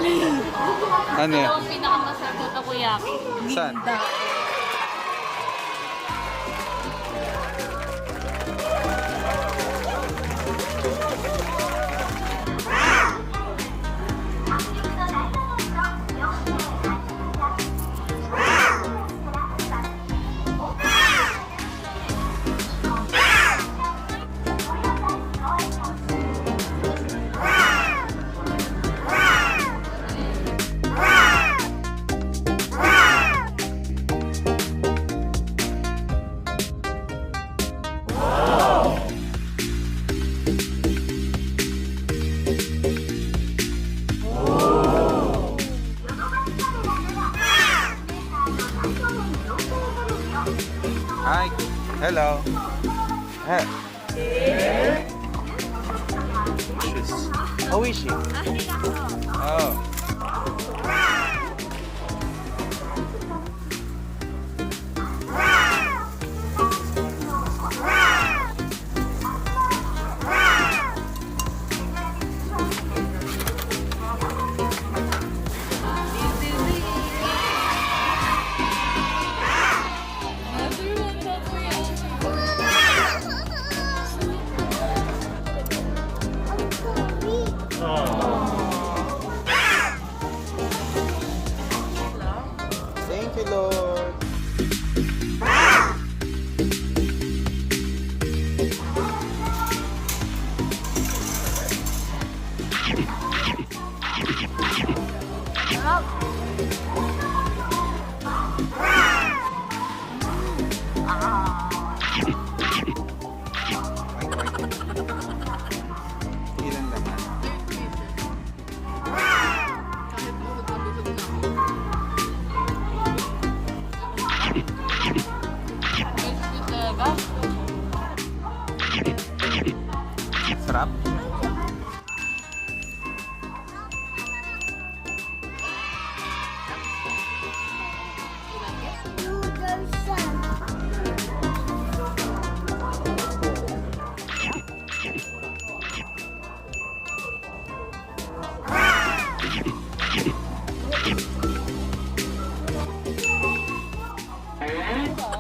Ano yan? Ito ang pinakamasarap na takoyaki. Saan? GINDACO. Hi. Hello. Hey. Oishi. Oh. Thank you, Lord. Ilan naman? Sarap.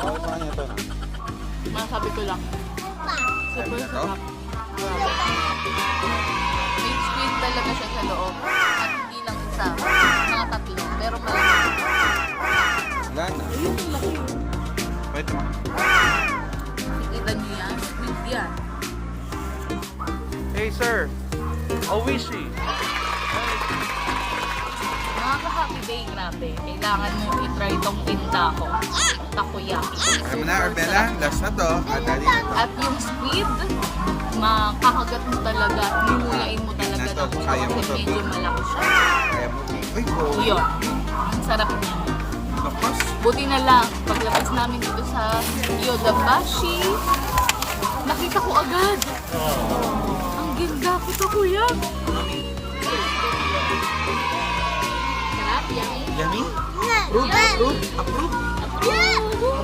Oh, paano ito? Masabi ko lang. Super Ito? sarap. May squid talaga siya sa loob. At hindi lang isa. Mga tatlo. Pero malaki. Wala na. Ayun, ang laki. Wait mo. Nakikita niyo yan? Squid yan. Hey, sir. Oishi. Mga ka-happy day, grabe. Kailangan mo i-try itong GINDACO. Takoyaki. Alam mo na, Arbella. Last na to. At dali na to. At yung squid, makakagat mo talaga, nimuyain mo talaga Ito, ng kaya mo kasi to, medyo babe. malaki siya. Kaya mo. Uy, go. Yun. Ang sarap niya. Tapos. Buti na lang, paglabas namin dito sa Yodabashi, nakita ko agad. Ang GINDACO takoyaki. Sarap, yummy. Yummy? Approve? Approve? Approve?